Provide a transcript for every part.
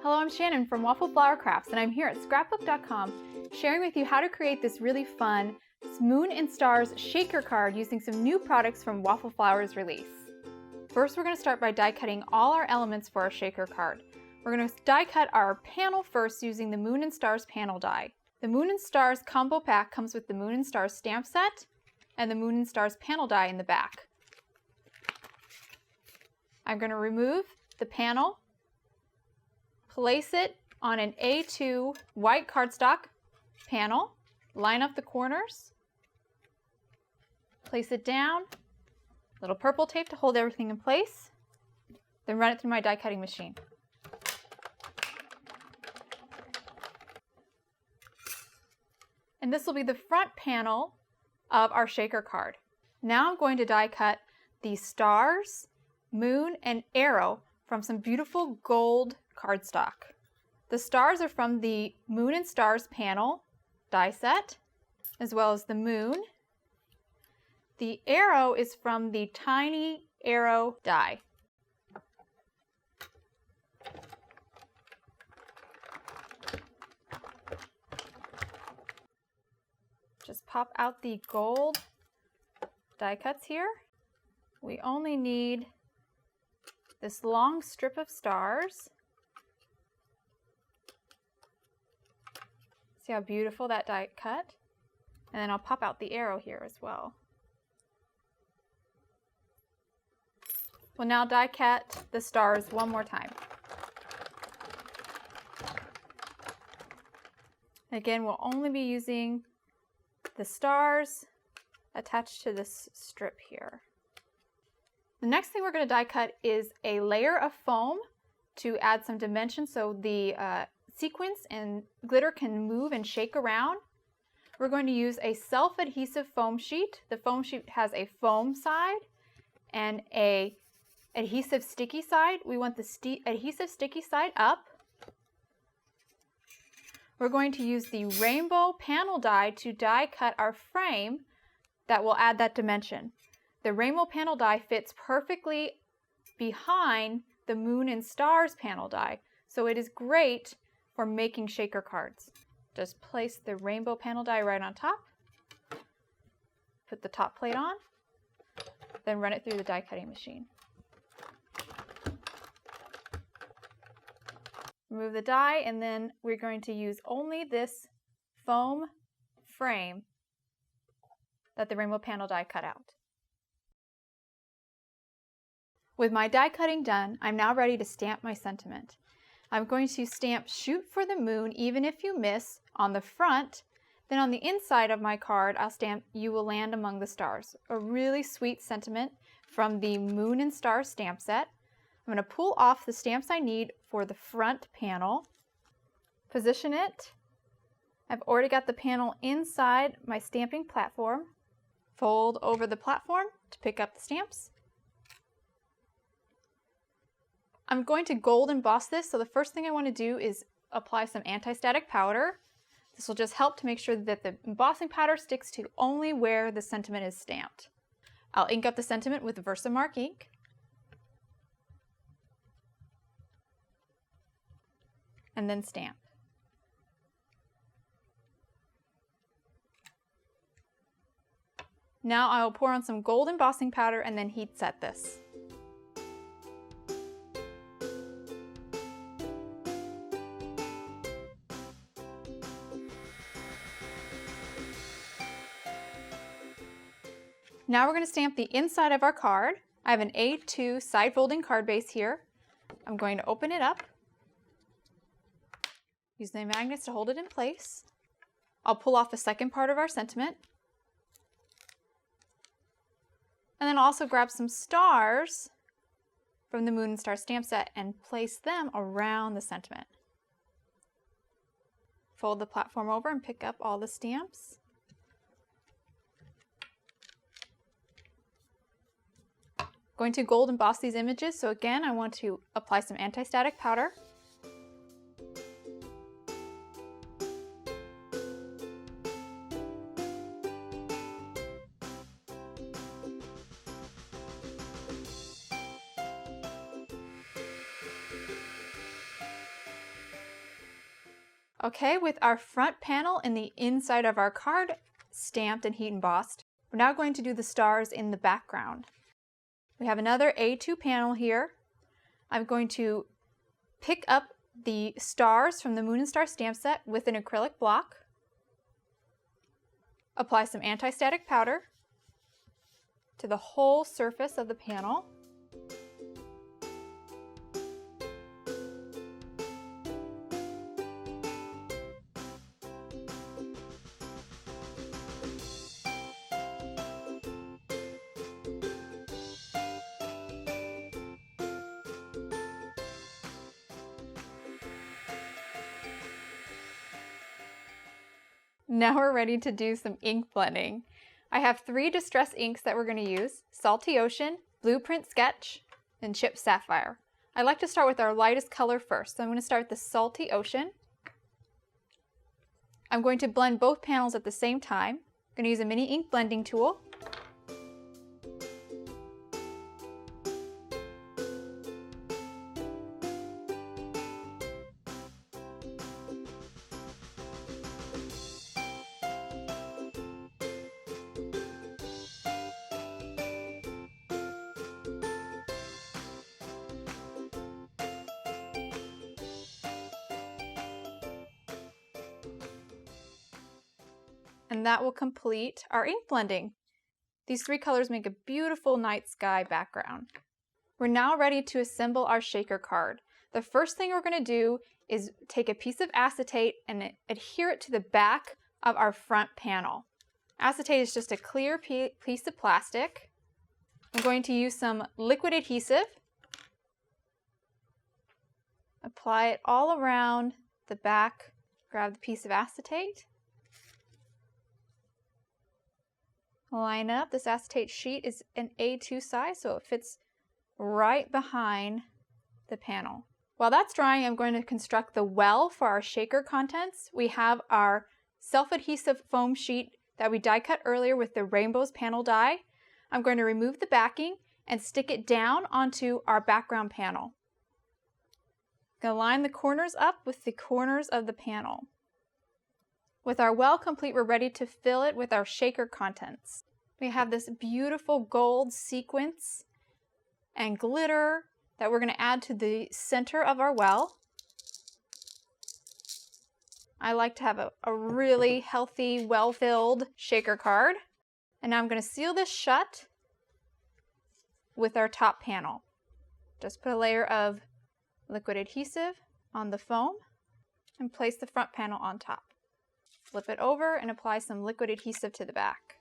Hello, I'm Shannon from Waffle Flower Crafts, and I'm here at Scrapbook.com sharing with you how to create this really fun Moon and Stars shaker card using some new products from Waffle Flower's release. First, we're going to start by die cutting all our elements for our shaker card. We're going to die cut our panel first using the Moon and Stars panel die. The Moon and Stars combo pack comes with the Moon and Stars stamp set and the Moon and Stars panel die in the back. I'm going to remove the panel, place it on an A2 white cardstock panel, line up the corners, place it down, little purple tape to hold everything in place, then run it through my die cutting machine. And this will be the front panel of our shaker card. Now I'm going to die cut the stars, moon, and arrow from some beautiful gold cardstock. The stars are from the Moon and Stars panel die set, as well as the moon. The arrow is from the tiny arrow die. Just pop out the gold die cuts here. We only need this long strip of stars. See how beautiful that die cut? And then I'll pop out the arrow here as well. We'll now die cut the stars one more time. Again, we'll only be using the stars attached to this strip here. The next thing we're going to die cut is a layer of foam to add some dimension so the sequins and glitter can move and shake around. We're going to use a self-adhesive foam sheet. The foam sheet has a foam side and a adhesive sticky side. We want the adhesive sticky side up. We're going to use the rainbow panel die to die cut our frame that will add that dimension. The rainbow panel die fits perfectly behind the Moon and Stars panel die, so it is great for making shaker cards. Just place the rainbow panel die right on top, put the top plate on, then run it through the die cutting machine. Remove the die, and then we're going to use only this foam frame that the rainbow panel die cut out. With my die cutting done, I'm now ready to stamp my sentiment. I'm going to stamp "Shoot for the Moon even if you miss" on the front. Then on the inside of my card, I'll stamp "You will land among the stars." A really sweet sentiment from the Moon and Stars stamp set. I'm going to pull off the stamps I need for the front panel, position it. I've already got the panel inside my stamping platform. Fold over the platform to pick up the stamps. I'm going to gold emboss this, so the first thing I want to do is apply some anti-static powder. This will just help to make sure that the embossing powder sticks to only where the sentiment is stamped. I'll ink up the sentiment with Versamark ink. And then stamp. Now I will pour on some gold embossing powder and then heat set this. Now we're going to stamp the inside of our card. I have an A2 side folding card base here. I'm going to open it up. Use the magnets to hold it in place. I'll pull off the second part of our sentiment. And then also grab some stars from the Moon and Star stamp set and place them around the sentiment. Fold the platform over and pick up all the stamps. Going to gold emboss these images, so again I want to apply some anti-static powder. Okay, with our front panel and the inside of our card stamped and heat embossed, we're now going to do the stars in the background. We have another A2 panel here. I'm going to pick up the stars from the Moon and Star stamp set with an acrylic block. Apply some anti-static powder to the whole surface of the panel. Now we're ready to do some ink blending. I have 3 distress inks that we're going to use: Salty Ocean, Blueprint Sketch, and Chip Sapphire. I like to start with our lightest color first, so I'm going to start with the Salty Ocean. I'm going to blend both panels at the same time. I'm going to use a mini ink blending tool. And that will complete our ink blending. These 3 colors make a beautiful night sky background. We're now ready to assemble our shaker card. The first thing we're going to do is take a piece of acetate and adhere it to the back of our front panel. Acetate is just a clear piece of plastic. I'm going to use some liquid adhesive. Apply it all around the back. Grab the piece of acetate. Line up. This acetate sheet is an A2 size, so it fits right behind the panel. While that's drying, I'm going to construct the well for our shaker contents. We have our self-adhesive foam sheet that we die cut earlier with the Rainbows panel die. I'm going to remove the backing and stick it down onto our background panel. I'm going to line the corners up with the corners of the panel. With our well complete, we're ready to fill it with our shaker contents. We have this beautiful gold sequins and glitter that we're going to add to the center of our well. I like to have a really healthy, well-filled shaker card. And now I'm going to seal this shut with our top panel. Just put a layer of liquid adhesive on the foam and place the front panel on top. Flip it over and apply some liquid adhesive to the back.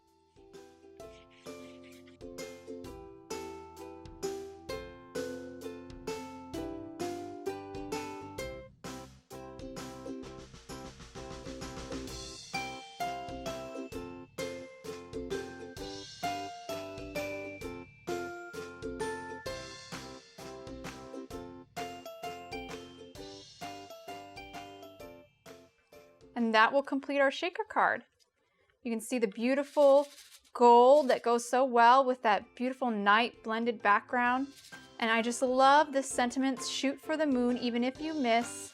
And that will complete our shaker card. You can see the beautiful gold that goes so well with that beautiful night blended background. And I just love this sentiment, shoot for the moon, even if you miss,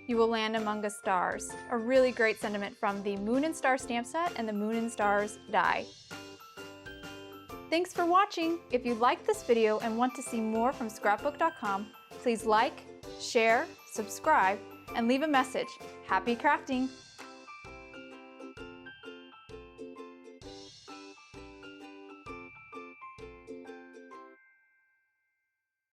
you will land among the stars. A really great sentiment from the Moon and Star stamp set and the Moon and Stars die. Thanks for watching. If you liked this video and want to see more from Scrapbook.com, please like, share, subscribe, and leave a message. Happy crafting!